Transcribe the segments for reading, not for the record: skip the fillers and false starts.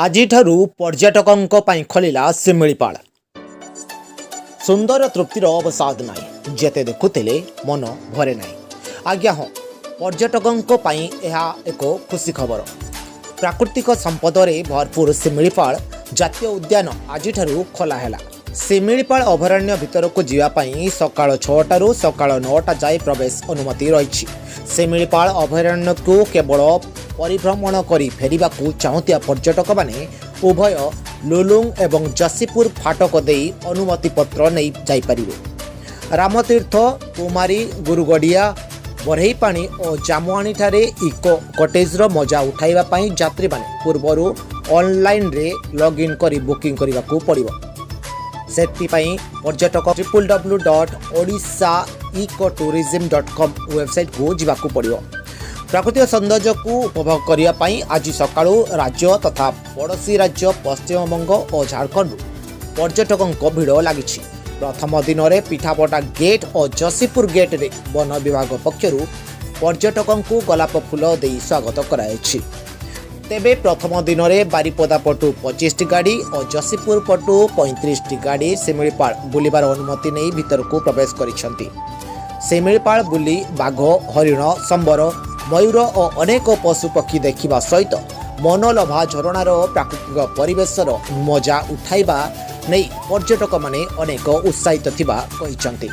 ଆଜିଠାରୁ ପର୍ଯ୍ୟଟକଙ୍କ ପାଇଁ ଖୋଲିଲା ଶିମିଳିପାଳ। ସୁନ୍ଦର ତୃପ୍ତିର ଅବସାଦ ନାହିଁ, ଯେତେ ଦେଖୁଥିଲେ ମନ ଭରେ ନାହିଁ। ଆଜ୍ଞା ହଁ, ପର୍ଯ୍ୟଟକଙ୍କ ପାଇଁ ଏହା ଏକ ଖୁସି ଖବର। ପ୍ରାକୃତିକ ସମ୍ପଦରେ ଭରପୁର ଶିମିଳିପାଳ ଜାତୀୟ ଉଦ୍ୟାନ ଆଜିଠାରୁ ଖୋଲା ହେଲା। ଶିମିଳିପାଳ ଅଭୟାରଣ୍ୟ ଭିତରକୁ ଯିବା ପାଇଁ ସକାଳ 6ଟାରୁ ସକାଳ 9ଟା ଯାଏ ପ୍ରବେଶ ଅନୁମତି ରହିଛି। ଶିମିଳିପାଳ ଅଭୟାରଣ୍ୟକୁ କେବଳ ପରିଭ୍ରମଣ କରି ଫେରିବାକୁ ଚାହୁଁଥିବା ପର୍ଯ୍ୟଟକମାନେ ଉଭୟ ଲୁଲୁଙ୍ଗ ଏବଂ ଯଶୀପୁର ଫାଟକ ଦେଇ ଅନୁମତି ପତ୍ର ନେଇ ଯାଇପାରିବେ। ରାମତୀର୍ଥ, କୁମାରୀ, ଗୁରୁଗଡ଼ିଆ, ବରେହିପାଣି ଓ ଜାମୁଆଣୀଠାରେ ଇକୋ କଟେଜର ମଜା ଉଠାଇବା ପାଇଁ ଯାତ୍ରୀମାନେ ପୂର୍ବରୁ ଅନଲାଇନ୍ରେ ଲଗ୍ଇନ୍ କରି ବୁକିଂ କରିବାକୁ ପଡ଼ିବ। ସେଥିପାଇଁ ପର୍ଯ୍ୟଟକ www.odishaecotourism.com ୱେବସାଇଟ୍କୁ ଯିବାକୁ ପଡ଼ିବ। ପ୍ରାକୃତିକ ସୌନ୍ଦର୍ଯ୍ୟକୁ ଉପଭୋଗ କରିବା ପାଇଁ ଆଜି ସକାଳୁ ରାଜ୍ୟ ତଥା ପଡ଼ୋଶୀ ରାଜ୍ୟ ପଶ୍ଚିମବଙ୍ଗ ଓ ଝାଡ଼ଖଣ୍ଡରୁ ପର୍ଯ୍ୟଟକଙ୍କ ଭିଡ଼ ଲାଗିଛି। ପ୍ରଥମ ଦିନରେ ପିଠାପଟା ଗେଟ୍ ଓ ଯଶୀପୁର ଗେଟ୍ରେ ବନ ବିଭାଗ ପକ୍ଷରୁ ପର୍ଯ୍ୟଟକଙ୍କୁ ଗୋଲାପ ଫୁଲ ଦେଇ ସ୍ୱାଗତ କରାଯାଇଛି। ତେବେ ପ୍ରଥମ ଦିନରେ ବାରିପଦା ପଟୁ 25ଟି ଗାଡ଼ି ଓ ଯଶୀପୁର ପଟୁ 35ଟି ଗାଡ଼ି ଶିମିଳିପାଳ ବୁଲିବାର ଅନୁମତି ନେଇ ଭିତରକୁ ପ୍ରବେଶ କରିଛନ୍ତି। ଶିମିଳିପାଳ ବୁଲି ବାଘ, ହରିଣ, ସମ୍ବର, ମୟୂର ଓ ଅନେକ ପଶୁପକ୍ଷୀ ଦେଖିବା ସହିତ ମନଲୋଭା ଝରଣାର ପ୍ରାକୃତିକ ପରିବେଶର ମଜା ଉଠାଇବା ନେଇ ପର୍ଯ୍ୟଟକମାନେ ଅନେକ ଉତ୍ସାହିତ ଥିବା କହିଛନ୍ତି।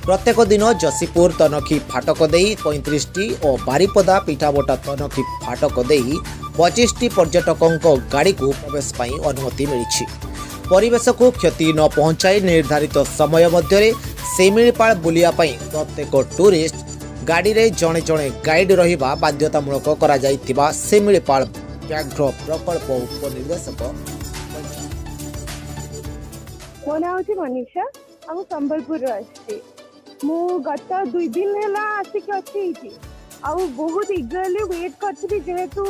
ପ୍ରତ୍ୟେକ ଦିନ ଯଶୀପୁର ତନଖି ଫାଟକ ଦେଇ 35ଟି ଓ ବାରିପଦା ପିଠାବଟା ତନଖି ଫାଟକ ଦେଇ 25ଟି ପର୍ଯ୍ୟଟକଙ୍କ ଗାଡ଼ିକୁ ପ୍ରବେଶ ପାଇଁ ଅନୁମତି ମିଳିଛି। ପରିବେଶକୁ କ୍ଷତି ନ ପହଞ୍ଚାଇ ନିର୍ଦ୍ଧାରିତ ସମୟ ମଧ୍ୟରେ ଶିମିଳିପାଳ ବୁଲିବା ପାଇଁ ପ୍ରତ୍ୟେକ ଟୁରିଷ୍ଟ ଗାଡ଼ିରେ ଜଣେ ଜଣେ ଗାଇଡ୍ ରହିବା ବାଧ୍ୟତାମୂଳକ କରାଯାଇଥିବା ଶିମିଳିପାଳ ବ୍ୟାଘ୍ର ପ୍ରକଳ୍ପ ଉପନିର୍ଦ୍ଦେଶକ ମୋ ନାଁ ହେଉଛି ମନୀଷା। ଆଉ ସମ୍ବଲପୁରରୁ ଆସିଛି। ମୁଁ ଗତ 2 ଦିନ ହେଲା ଆସିକି ଅଛି ଏଇଠି। ଆଉ ବହୁତ ଇଗରଲି ୱେଟ୍ କରିଥିଲି, ଯେହେତୁ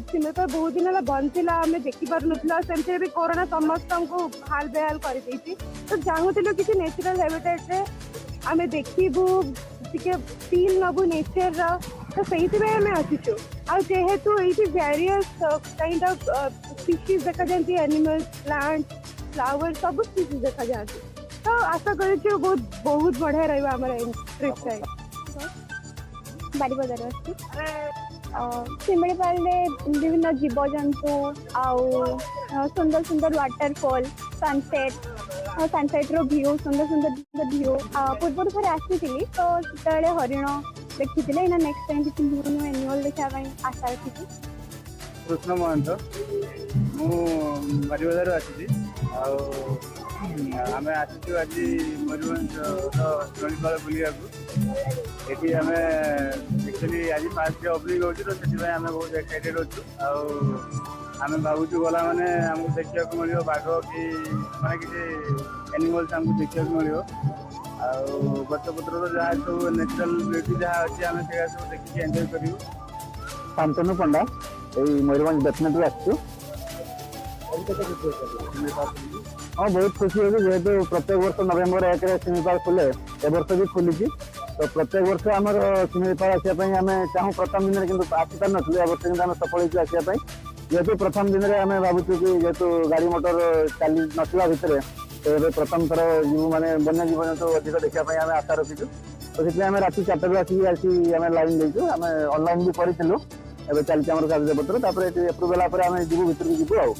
ଶିମିଳିପାଳ ବହୁତ ଦିନ ହେଲା ବନ୍ଦ ଥିଲା, ଆମେ ଦେଖିପାରୁନଥିଲା। ସେମିତିରେ ବି କରୋନା ସମସ୍ତଙ୍କୁ ହାଲ ବେହାଲ କରିଦେଇଛି। ତ ଚାହୁଁଥିଲୁ କିଛି ନ୍ୟାଚୁରାଲ ହାବିଟାଟରେ ଆମେ ଦେଖିବୁ, ଟିକେ ଫିଲ୍ ନେବୁ ନେଚରର। ତ ସେଇଥିପାଇଁ ଆମେ ଆସିଛୁ। ଆଉ ଯେହେତୁ ଏଇଠି ଭ୍ୟାରିୟସ୍ କାଇଣ୍ଡ ଅଫ୍ ସ୍ପିସିସ୍ ଦେଖାଯାଆନ୍ତି, ଆନିମଲ୍ସ, ପ୍ଲାଣ୍ଟ, ଫ୍ଲାୱାର, ସବୁ ସ୍ପିସିସ୍ ଦେଖାଯାଆନ୍ତି। ତ ଆଶା କରୁଛୁ ବହୁତ ବଢ଼ିଆ ରହିବ ଆମର ଟ୍ରିପ୍ଟା। ବାରିପଦାରୁ ଆସିଛି। ଶିମିଳିପାଳରେ ବିଭିନ୍ନ ଜୀବଜନ୍ତୁ ଆଉ ସୁନ୍ଦର ସୁନ୍ଦର ୱାଟରଫଲ୍, ସନସେଟ୍ର ଭ୍ୟୁ, ସୁନ୍ଦର ସୁନ୍ଦର ଭ୍ୟୁ। ପୂର୍ବରୁ ଥରେ ଆସିଥିଲି, ତ ସେତେବେଳେ ହରିଣ ଦେଖିଥିଲେ। ଏଇନା ନେକ୍ସଟ ଟାଇମ୍ କିଛି ନ୍ୟୁ ଆନିମଲ୍ ଦେଖିବା ପାଇଁ ଆଶା ରଖିଛି। କୃଷ୍ଣ ମହନ୍ତ, ମୁଁ ବାରିପଦାରୁ ଆସିଛି। ଆଉ ଆମେ ଆସିଛୁ ଆଜି ମୟୂରଭଞ୍ଜର ଶିମିଳିପାଳ ବୁଲିବାକୁ। ଏଠି ଆମେ ଆକ୍ଚୁଆଲି ଆଜି ଫାଷ୍ଟ ଓପନିଂ ହେଉଛି, ତ ସେଥିପାଇଁ ଆମେ ବହୁତ ଏକ୍ସାଇଟେଡ୍ ଅଛୁ। ଆଉ ଆମେ ଭାବୁଛୁ ଗଲା ମାନେ ଆମକୁ ଦେଖିବାକୁ ମିଳିବ ବାଘ କି ମାନେ କିଛି ଆନିମଲ୍ସ ଆମକୁ ଦେଖିବାକୁ ମିଳିବ। ଆଉ ଗଛପତ୍ରର ଯାହା ସବୁ ନ୍ୟାଚୁରାଲ ବ୍ୟୁଟି ଯାହା ଅଛି, ଆମେ ସେଇଆ ସବୁ ଦେଖିକି ଏନ୍ଜୟ କରିବୁ। ଶାନ୍ତନୁ ପଣ୍ଡା, ଏଇ ମୟୂରଭଞ୍ଜ ବେତନଟରୁ ଆସିଛୁ। ହଁ, ବହୁତ ଖୁସି ହେଉଛି, ଯେହେତୁ ପ୍ରତ୍ୟେକ ବର୍ଷ ନଭେମ୍ବର 1ରେ ଶିମିଳିପାଳ ଖୋଲେ, ଏ ବର୍ଷ ବି ଖୋଲିଛି। ତ ପ୍ରତ୍ୟେକ ବର୍ଷ ଆମର ଶିମିଳିପାଳ ଆସିବା ପାଇଁ ଆମେ ଚାହୁଁ ପ୍ରଥମ ଦିନରେ, କିନ୍ତୁ ଆସିପାରିନଥିଲୁ। ଏ ବର୍ଷ କିନ୍ତୁ ଆମେ ସଫଳ ହେଇଛୁ ଆସିବା ପାଇଁ। ଯେହେତୁ ପ୍ରଥମ ଦିନରେ ଆମେ ଭାବୁଛୁ କି ଯେହେତୁ ଗାଡ଼ି ମଟର ଚାଲି ନଥିଲା ଭିତରେ, ତ ଏବେ ପ୍ରଥମ ଥର ଯିବୁ, ମାନେ ବନ୍ୟ ଜୀବଜନ୍ତୁ ଅଧିକ ଦେଖିବା ପାଇଁ ଆମେ ଆଶା ରଖିଛୁ। ତ ସେଥିପାଇଁ ଆମେ ରାତି 4ଟାରୁ ଆସି ଆମେ ଲାଇନ୍ ଦେଇଛୁ। ଆମେ ଅନଲାଇନ୍ ବି କରିଥିଲୁ। ଏବେ ଚାଲିଛି ଆମର କାଗଜପତ୍ର। ତାପରେ ଏଠି ଏପ୍ରୁଭ୍ ହେଲା ପରେ ଆମେ ଯିବୁ, ଭିତରକୁ ଯିବୁ ଆଉ।